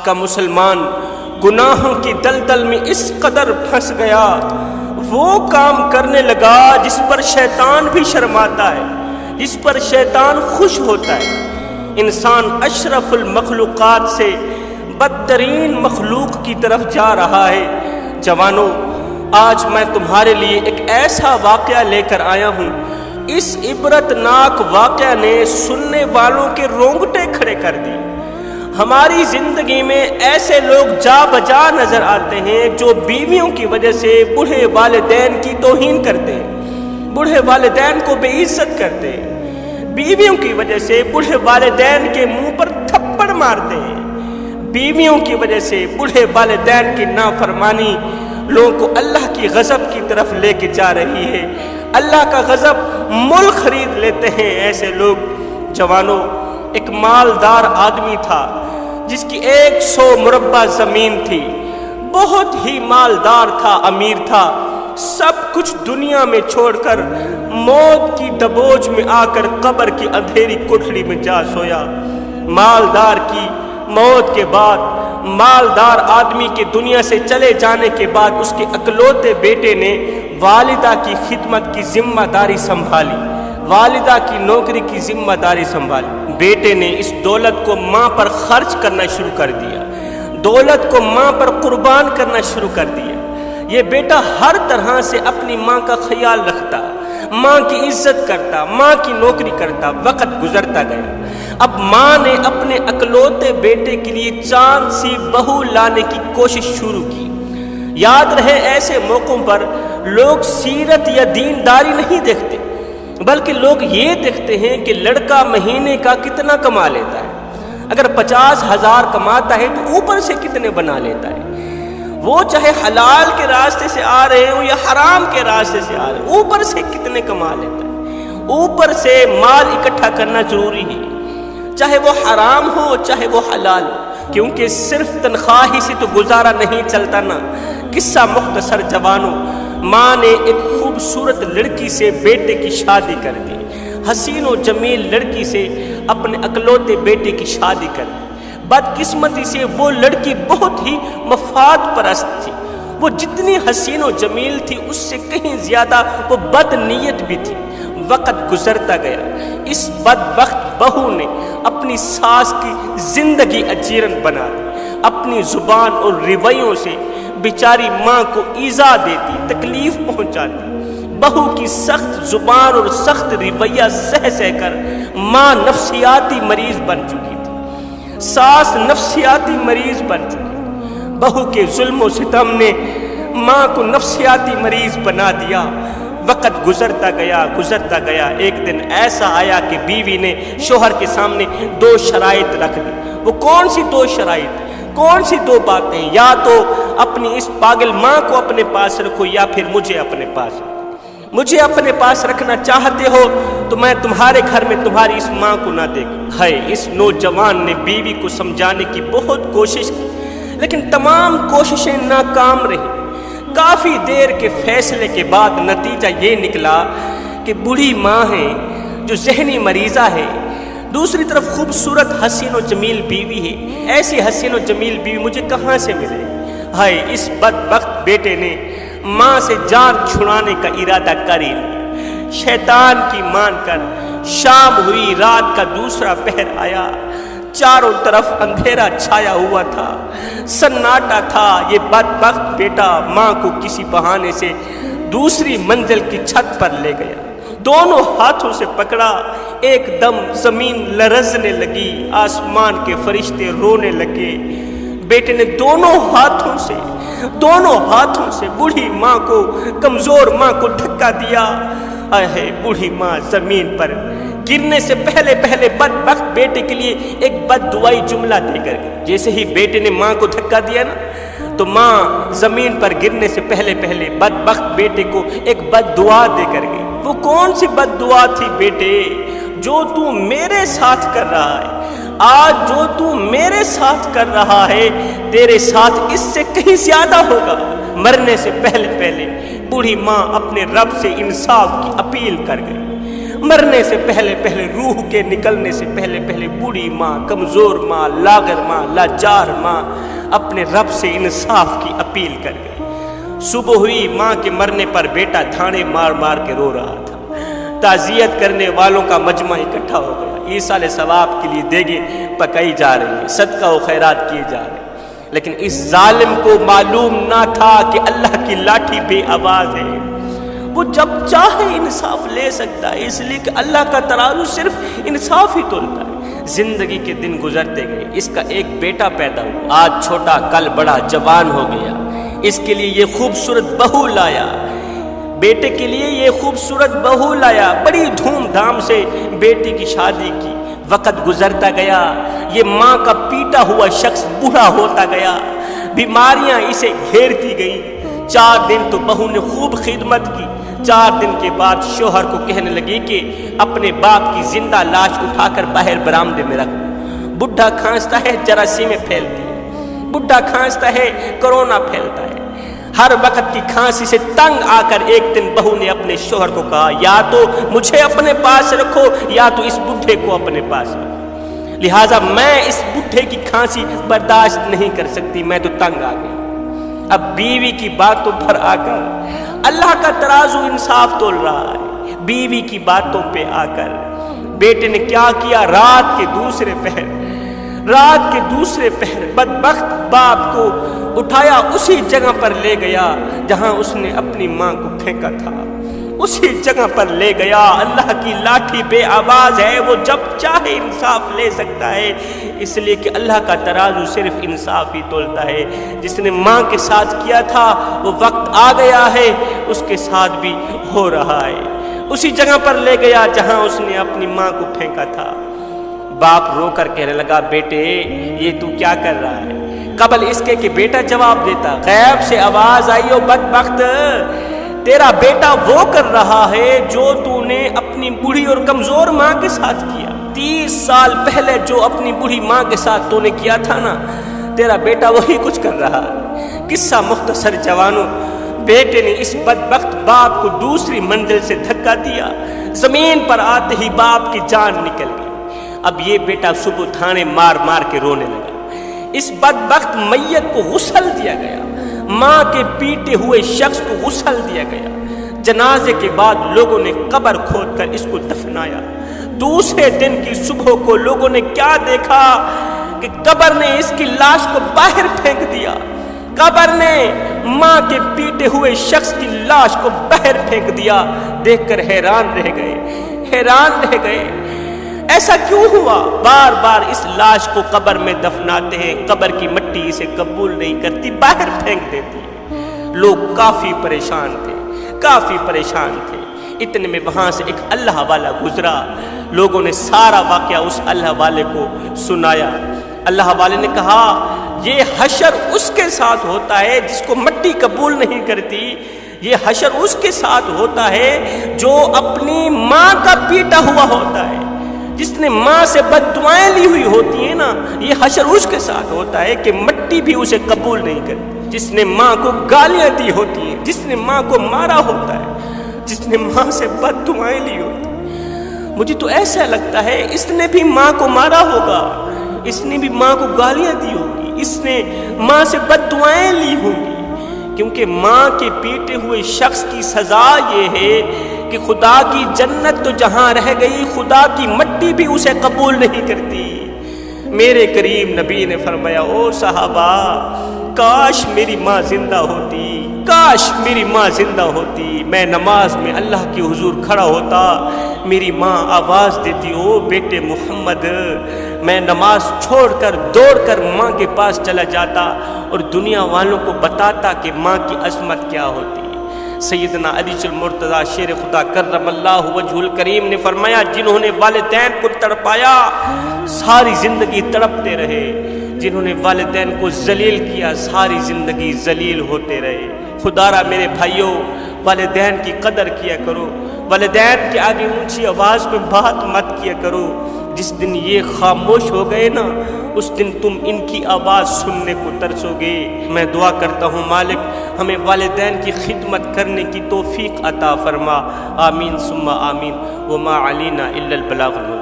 آج کا مسلمان گناہوں کی دلدل میں اس قدر پھنس گیا، وہ کام کرنے لگا جس پر شیطان بھی شرماتا ہے، جس پر شیطان خوش ہوتا ہے۔ انسان اشرف المخلوقات سے بدترین مخلوق کی طرف جا رہا ہے۔ جوانوں، آج میں تمہارے لیے ایک ایسا واقعہ لے کر آیا ہوں، اس عبرتناک واقعہ نے سننے والوں کے رونگٹے کھڑے کر دیے۔ ہماری زندگی میں ایسے لوگ جا بجا نظر آتے ہیں جو بیویوں کی وجہ سے بوڑھے والدین کی توہین کرتے ہیں، بوڑھے والدین کو بے عزت کرتے ہیں، بیویوں کی وجہ سے بوڑھے والدین کے منہ پر تھپڑ مارتے ہیں، بیویوں کی وجہ سے بوڑھے والدین کی نافرمانی لوگوں کو اللہ کی غضب کی طرف لے کے جا رہی ہے۔ اللہ کا غضب مول خرید لیتے ہیں ایسے لوگ۔ جوانوں، ایک مالدار آدمی تھا جس کی 100 مربع زمین تھی، بہت ہی مالدار تھا، امیر تھا، سب کچھ دنیا میں چھوڑ کر موت کی دبوچ میں آ کر قبر کی اندھیری کوٹھڑی میں جا سویا۔ مالدار کی موت کے بعد، مالدار آدمی کے دنیا سے چلے جانے کے بعد اس کے اکلوتے بیٹے نے والدہ کی خدمت کی ذمہ داری سنبھالی، والدہ کی نوکری کی ذمہ داری سنبھالی۔ بیٹے نے اس دولت کو ماں پر خرچ کرنا شروع کر دیا، دولت کو ماں پر قربان کرنا شروع کر دیا۔ یہ بیٹا ہر طرح سے اپنی ماں کا خیال رکھتا، ماں کی عزت کرتا، ماں کی نوکری کرتا۔ وقت گزرتا گیا، اب ماں نے اپنے اکلوتے بیٹے کے لیے چاند سی بہو لانے کی کوشش شروع کی۔ یاد رہے، ایسے موقعوں پر لوگ سیرت یا دینداری نہیں دیکھتے، بلکہ لوگ یہ دیکھتے ہیں کہ لڑکا مہینے کا کتنا کما لیتا ہے۔ اگر 50,000 کماتا ہے تو اوپر سے کتنے بنا لیتا ہے۔ وہ چاہے حلال کے راستے سے آ رہے ہوں یا حرام کے راستے سے آ رہے ہوں، اوپر سے کتنے کما لیتا ہے۔ اوپر سے مال اکٹھا کرنا ضروری ہے، چاہے وہ حرام ہو چاہے وہ حلال ہو، کیونکہ صرف تنخواہ ہی سے تو گزارا نہیں چلتا نا۔ قصہ مختصر جوانوں، ماں نے ایک خوبصورت لڑکی سے بیٹے کی شادی کر دی، حسین و جمیل لڑکی سے اپنے اکلوتے بیٹے کی شادی کر دی۔ بدقسمتی سے وہ لڑکی بہت ہی مفاد پرست تھی، وہ جتنی حسین و جمیل تھی اس سے کہیں زیادہ وہ بد نیت بھی تھی۔ وقت گزرتا گیا، اس بدبخت بہو نے اپنی ساس کی زندگی اجیرن بنا دی، اپنی زبان اور رویوں سے بیچاری ماں کو ایذا دیتی، تکلیف پہنچاتی۔ بہو کی سخت زبان اور سخت رویہ سہ سہ کر ماں نفسیاتی مریض بن چکی تھی، ساس نفسیاتی مریض بن چکی تھی۔ بہو کے ظلم و ستم نے ماں کو نفسیاتی مریض بنا دیا۔ وقت گزرتا گیا، ایک دن ایسا آیا کہ بیوی نے شوہر کے سامنے 2 شرائط رکھ دی۔ وہ کون سی 2 شرائط، کون سی 2 باتیں؟ یا تو اپنی اس پاگل ماں کو اپنے پاس رکھو یا پھر مجھے اپنے پاس رکھو۔ مجھے اپنے پاس رکھنا چاہتے ہو تو میں تمہارے گھر میں تمہاری اس ماں کو نہ دیکھوں۔ ہے، اس نوجوان نے بیوی کو سمجھانے کی بہت کوشش کی، لیکن تمام کوششیں ناکام رہیں۔ کافی دیر کے فیصلے کے بعد نتیجہ یہ نکلا کہ بوڑھی ماں ہے جو ذہنی مریضہ ہے، دوسری طرف خوبصورت حسین و جمیل بیوی ہے۔ ایسی حسین و جمیل بیوی مجھے کہاں سے ملے؟ ہائے، اس بدبخت بیٹے نے ماں سے جان چھڑانے کا ارادہ کر ہی لیا۔ شیطان کی مان کر شام ہوئی، رات کا دوسرا پہر آیا، چاروں طرف اندھیرا چھایا ہوا تھا، سناٹا تھا۔ یہ بدبخت بیٹا ماں کو کسی بہانے سے دوسری منزل کی چھت پر لے گیا، دونوں ہاتھوں سے پکڑا۔ ایک دم زمین لرزنے لگی، آسمان کے فرشتے رونے لگے۔ بیٹے نے دونوں ہاتھوں سے بوڑھی ماں کو، کمزور ماں کو دھکا دیا۔ اے بوڑھی ماں زمین پر گرنے سے پہلے بدبخت بیٹے کے لیے ایک بد دعائی جملہ دے کر گئی۔ جیسے ہی بیٹے نے ماں کو دھکا دیا نا، تو ماں زمین پر گرنے سے پہلے بدبخت بیٹے کو ایک بد دعا دے کر گئی۔ وہ کون سی بد دعا تھی؟ بیٹے، جو تو میرے ساتھ کر رہا ہے، آج جو تو میرے ساتھ کر رہا ہے، تیرے ساتھ اس سے کہیں زیادہ ہوگا۔ مرنے سے پہلے بوڑھی ماں اپنے رب سے انصاف کی اپیل کر گئی۔ مرنے سے پہلے پہلے، روح کے نکلنے سے پہلے پہلے بوڑھی ماں، کمزور ماں، لاغر ماں، لاچار ماں اپنے رب سے انصاف کی اپیل کر گئی۔ صبح ہوئی، ماں کے مرنے پر بیٹا دھانے مار مار کے رو رہا تھا۔ تعزیت کرنے والوں کا مجمع اکٹھا ہو گیا، ایصال ثواب کے لیے دیگیں پکائی جا رہی ہیں، صدقہ و خیرات کیے جا رہے ہیں، لیکن اس ظالم کو معلوم نہ تھا کہ اللہ کی لاٹھی بے آواز ہے، وہ جب چاہے انصاف لے سکتا ہے، اس لیے کہ اللہ کا ترازو صرف انصاف ہی تولتا ہے۔ زندگی کے دن گزرتے گئے، اس کا ایک بیٹا پیدا ہوا، آج چھوٹا کل بڑا، جوان ہو گیا۔ اس کے لیے یہ خوبصورت بہو لایا، بیٹے کے لیے یہ خوبصورت بہو لایا، بڑی دھوم دھام سے بیٹی کی شادی کی۔ وقت گزرتا گیا، یہ ماں کا پیٹا ہوا شخص بوڑھا ہوتا گیا، بیماریاں اسے گھیرتی گئیں۔ 4 دن تو بہو نے خوب خدمت کی، 4 دن کے بعد شوہر کو کہنے لگی کہ اپنے باپ کی زندہ لاش اٹھا کر باہر برآمدے میں رکھ۔ بڈھا کھانستا ہے جراثیمیں پھیلتی ہیں، بڈھا کھانستا ہے کورونا پھیلتا ہے۔ ہر وقت کی کھانسی سے تنگ آ کر ایک دن بہو نے اپنے شوہر کو کہا، یا تو مجھے اپنے پاس رکھو یا تو اس بڈھے کو اپنے پاس رکھو، لہٰذا میں اس بڈھے کی کھانسی برداشت نہیں کر سکتی، میں تو تنگ آ گئی۔ اب بیوی کی باتوں پر آ کر اللہ کا ترازو انصاف تول رہا ہے۔ بیوی کی باتوں پہ آ کر بیٹے نے کیا کیا، رات کے دوسرے پہر بدبخت باپ کو اٹھایا، اسی جگہ پر لے گیا جہاں اس نے اپنی ماں کو پھینکا تھا، اسی جگہ پر لے گیا۔ اللہ کی لاٹھی بے آواز ہے، وہ جب چاہے انصاف لے سکتا ہے، اس لیے کہ اللہ کا ترازو صرف انصاف ہی تولتا ہے۔ جس نے ماں کے ساتھ کیا تھا وہ وقت آ گیا ہے، اس کے ساتھ بھی ہو رہا ہے۔ اسی جگہ پر لے گیا جہاں اس نے اپنی ماں کو پھینکا تھا۔ باپ رو کر کہنے لگا، بیٹے یہ تو کیا کر رہا ہے؟ قبل اس کے کہ بیٹا جواب دیتا، غیب سے آواز آئی، او بدبخت، تیرا بیٹا وہ کر رہا ہے جو تو نے اپنی بوڑھی اور کمزور ماں کے ساتھ کیا۔ 30 سال پہلے جو اپنی بوڑھی ماں کے ساتھ تو نے کیا تھا نا، تیرا بیٹا وہی کچھ کر رہا ہے۔ قصہ مختصر جوانوں، بیٹے نے اس بدبخت باپ کو دوسری منزل سے دھکا دیا، زمین پر آتے ہی باپ کی جان نکل گئی۔ اب یہ بیٹا صبح تھانے مار مار کے رونے لگا۔ اس بدبخت میت کو غسل دیا گیا، ماں کے پیٹے ہوئے شخص کو غسل دیا گیا۔ جنازے کے بعد لوگوں نے قبر کھود کر اس کو دفنایا۔ دوسرے دن کی صبح کو لوگوں نے کیا دیکھا کہ قبر نے اس کی لاش کو باہر پھینک دیا، قبر نے ماں کے پیٹے ہوئے شخص کی لاش کو باہر پھینک دیا۔ دیکھ کر حیران رہ گئے، ایسا کیوں ہوا؟ بار بار اس لاش کو قبر میں دفناتے ہیں، قبر کی مٹی اسے قبول نہیں کرتی، باہر پھینک دیتی ہے۔ لوگ کافی پریشان تھے۔ اتنے میں وہاں سے ایک اللہ والا گزرا، لوگوں نے سارا واقعہ اس اللہ والے کو سنایا۔ اللہ والے نے کہا، یہ حشر اس کے ساتھ ہوتا ہے جس کو مٹی قبول نہیں کرتی، یہ حشر اس کے ساتھ ہوتا ہے جو اپنی ماں کا پیٹا ہوا ہوتا ہے، جس نے ماں سے بد دعائیں لی ہوئی ہوتی ہیں نا، یہ حشر اس کے ساتھ ہوتا ہے کہ مٹی بھی اسے قبول نہیں کرتی۔ جس نے ماں کو گالیاں دی ہوتی ہیں، جس نے ماں کو مارا ہوتا ہے، جس نے ماں سے بد دعائیں لی ہوتی ہیں، مجھے تو ایسا لگتا ہے اس نے بھی ماں کو مارا ہوگا، اس نے بھی ماں کو گالیاں دی ہوگی، اس نے ماں سے بد دعائیں لی ہوں گی، کیونکہ ماں کے پیٹے ہوئے شخص کی سزا یہ ہے کہ خدا کی جنت تو جہاں رہ گئی، خدا کی مٹی بھی اسے قبول نہیں کرتی۔ میرے کریم نبی نے فرمایا، او صحابہ، کاش میری ماں زندہ ہوتی، کاش میری ماں زندہ ہوتی، میں نماز میں اللہ کے حضور کھڑا ہوتا، میری ماں آواز دیتی، او بیٹے محمد، میں نماز چھوڑ کر دوڑ کر ماں کے پاس چلا جاتا اور دنیا والوں کو بتاتا کہ ماں کی عظمت کیا ہوتی۔ سیدنا علی المرتضیٰ شیر خدا کرم اللہ وجہ الکریم نے فرمایا، جنہوں نے والدین کو تڑپایا ساری زندگی تڑپتے رہے، جنہوں نے والدین کو ذلیل کیا ساری زندگی ذلیل ہوتے رہے۔ خدا را میرے بھائیوں، والدین کی قدر کیا کرو، والدین کے آگے اونچی آواز میں بات مت کیا کرو۔ جس دن یہ خاموش ہو گئے نا اس دن تم ان کی آواز سننے کو ترسو گے۔ میں دعا کرتا ہوں مالک ہمیں والدین کی خدمت کرنے کی توفیق عطا فرما، آمین ثم آمین، وما علینا الا البلاغ المبین۔